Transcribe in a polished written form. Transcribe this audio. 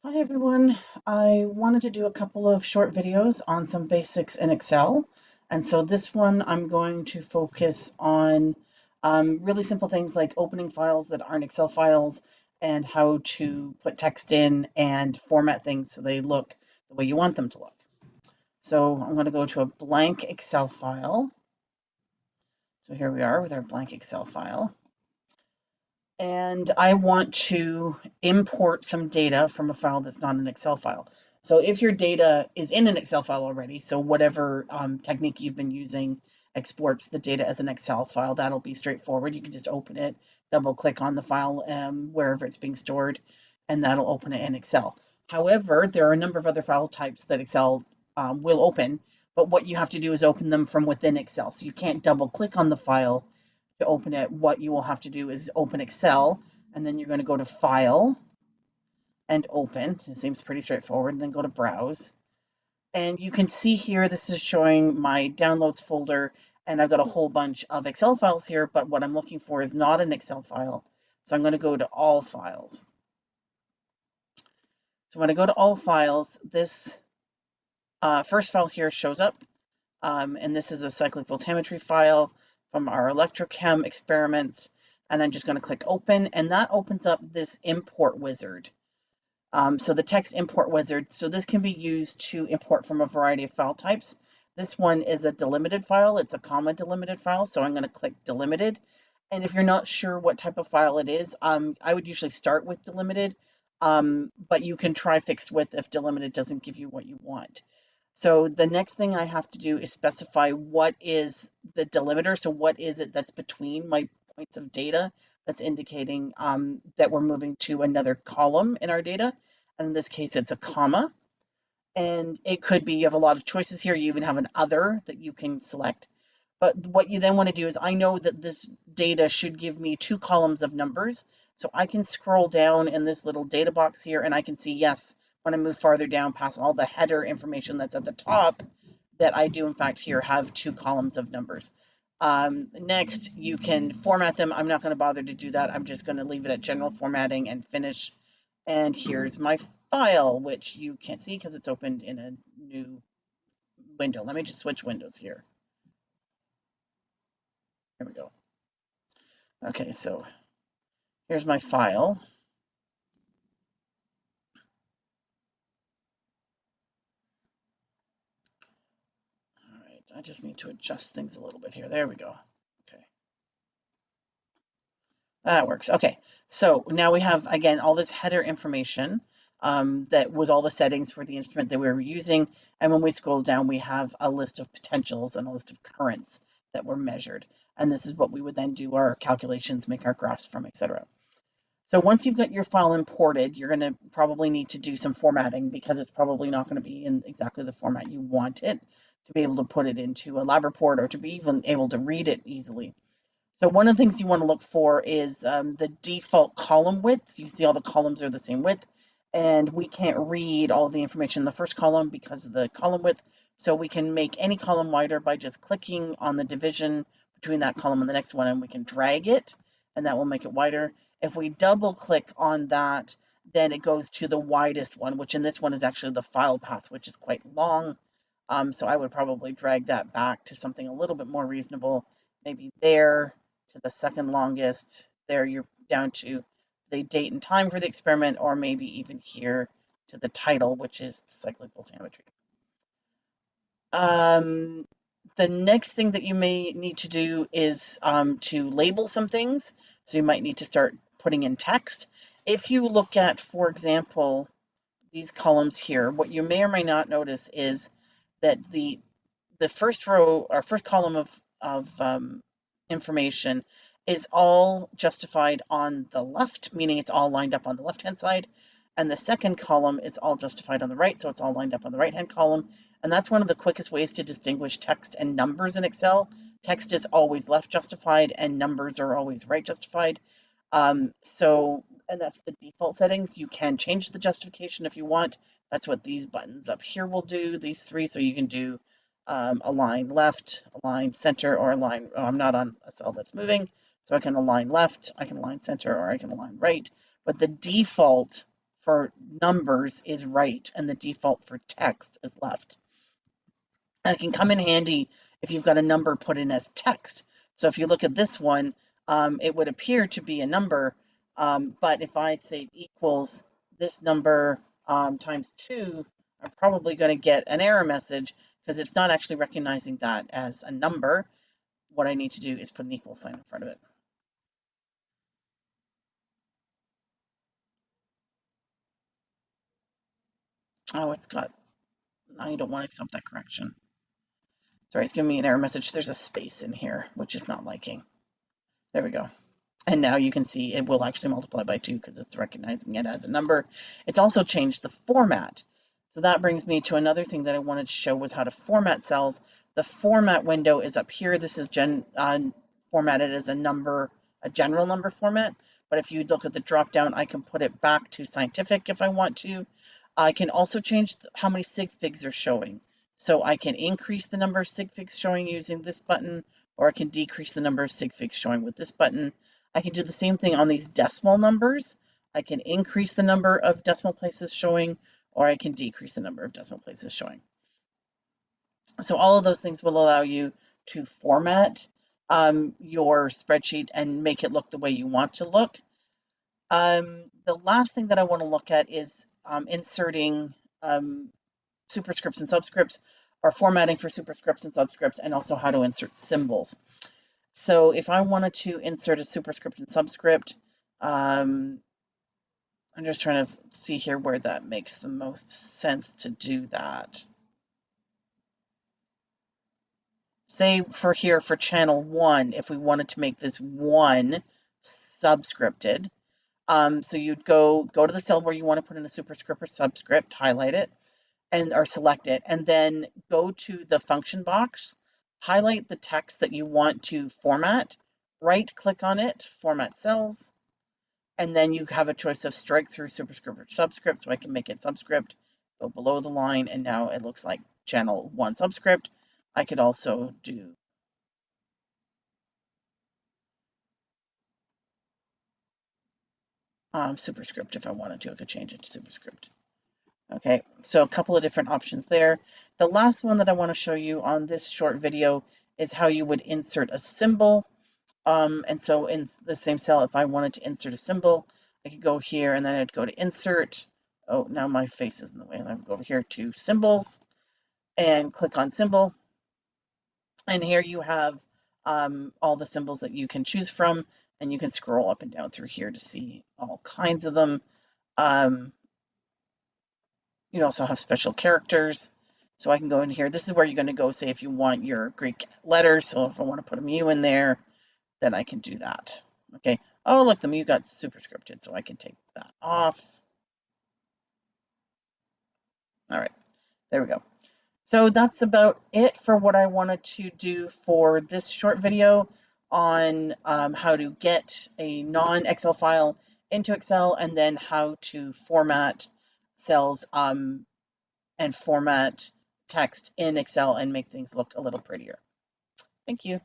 Hi everyone. I wanted to do a couple of short videos on some basics in Excel. And so this one I'm going to focus on really simple things like opening files that aren't Excel files and how to put text in and format things so they look the way you want them to look. So I'm going to go to a blank Excel file. So here we are with our blank Excel file. And I want to import some data from a file that's not an Excel file. So if your data is in an Excel file already, so whatever technique you've been using exports the data as an Excel file, that'll be straightforward. You can just open it, double click on the file wherever it's being stored, and that'll open it in Excel. However, there are a number of other file types that Excel will open, but what you have to do is open them from within Excel. So you can't double click on the file to open it. What you will have to do is open Excel, and then you're going to go to File and Open. It seems pretty straightforward. And then go to Browse. And you can see here, this is showing my downloads folder, and I've got a whole bunch of Excel files here, but what I'm looking for is not an Excel file. So I'm going to go to All Files. So when I go to All Files, this first file here shows up, and this is a cyclic voltammetry file from our electrochem experiments. And I'm just going to click open, and that opens up this import wizard. So the text import wizard, so this can be used to import from a variety of file types. This one is a delimited file. It's a comma delimited file. So I'm going to click delimited. And if you're not sure what type of file it is, I would usually start with delimited, but you can try fixed width if delimited doesn't give you what you want. So the next thing I have to do is specify what is the delimiter. So what is it that's between my points of data that's indicating that we're moving to another column in our data. And in this case, it's a comma. And it could be, you have a lot of choices here. You even have an other that you can select. But what you then want to do is, I know that this data should give me two columns of numbers. So I can scroll down in this little data box here, and I can see, yes, when I move farther down past all the header information that's at the top, that I do in fact here have two columns of numbers. Next, you can format them. I'm not going to bother to do that. I'm just going to leave it at general formatting and finish. And here's my file, which you can't see because it's opened in a new window. Let me just switch windows here. Here we go. Okay, so here's my file. All right, I just need to adjust things a little bit here. There we go. Okay, that works. Okay, so now we have, again, all this header information that was all the settings for the instrument that we were using. And when we scroll down, we have a list of potentials and a list of currents that were measured. And this is what we would then do our calculations, make our graphs from, etc. So once you've got your file imported, you're going to probably need to do some formatting because it's probably not going to be in exactly the format you want it to be able to put it into a lab report or to be even able to read it easily. So one of the things you want to look for is the default column width. You can see all the columns are the same width, and we can't read all the information in the first column because of the column width. So we can make any column wider by just clicking on the division between that column and the next one, and we can drag it, and that will make it wider. If we double click on that, then it goes to the widest one, which in this one is actually the file path, which is quite long. So I would probably drag that back to something a little bit more reasonable, maybe there to the second longest. There you're down to the date and time for the experiment, or maybe even here to the title, which is cyclic voltammetry. The next thing that you may need to do is to label some things. So you might need to start putting in text. If you look at, for example, these columns here, what you may or may not notice is that the first row or first column of information is all justified on the left, meaning it's all lined up on the left-hand side. And the second column is all justified on the right, so it's all lined up on the right-hand column. And that's one of the quickest ways to distinguish text and numbers in Excel. Text is always left justified and numbers are always right justified. And that's the default settings. You can change the justification if you want. That's what these buttons up here will do, these three. So you can do align left, align center, or align, I'm not on a cell that's moving, so I can align left, I can align center, or I can align right. But the default for numbers is right and the default for text is left. And it can come in handy if you've got a number put in as text. So if you look at this one, it would appear to be a number, but if I'd say equals this number times 2, I'm probably going to get an error message because it's not actually recognizing that as a number. What I need to do is put an equal sign in front of it. Oh, it's got, I don't want to accept that correction. Sorry, it's giving me an error message. There's a space in here, which is not liking. There we go. And now you can see it will actually multiply by 2 because it's recognizing it as a number. It's also changed the format. So that brings me to another thing that I wanted to show was how to format cells. The format window is up here. This is formatted as a number, a general number format. But if you look at the drop down, I can put it back to scientific if I want to. I can also change how many sig figs are showing. So I can increase the number of sig figs showing using this button, or I can decrease the number of sig figs showing with this button. I can do the same thing on these decimal numbers. I can increase the number of decimal places showing, or I can decrease the number of decimal places showing. So all of those things will allow you to format your spreadsheet and make it look the way you want to look. The last thing that I want to look at is inserting superscripts and subscripts, or formatting for superscripts and subscripts, and also how to insert symbols. So if I wanted to insert a superscript and subscript, I'm just trying to see here where that makes the most sense to do that. Say for here for channel 1, if we wanted to make this 1 subscripted, so you'd go to the cell where you want to put in a superscript or subscript, highlight it, or select it, and then go to the function box, highlight the text that you want to format, right click on it, format cells, and then you have a choice of strike through superscript or subscript. So I can make it subscript, go below the line, and now it looks like channel 1 subscript. I could also do superscript if I wanted to. I could change it to superscript. Okay, so a couple of different options there. The last one that I want to show you on this short video is how you would insert a symbol. And so in the same cell, if I wanted to insert a symbol, I could go here and then I'd go to insert. Oh, now my face is in the way. I would go over here to symbols and click on symbol. And here you have all the symbols that you can choose from, and you can scroll up and down through here to see all kinds of them. You also have special characters. So I can go in here. This is where you're going to go, say, if you want your Greek letters. So if I want to put a mu in there, then I can do that. Okay. Oh, look, the mu got superscripted, so I can take that off. All right, there we go. So that's about it for what I wanted to do for this short video on how to get a non-Excel file into Excel, and then how to format cells and format text in Excel and make things look a little prettier. Thank you.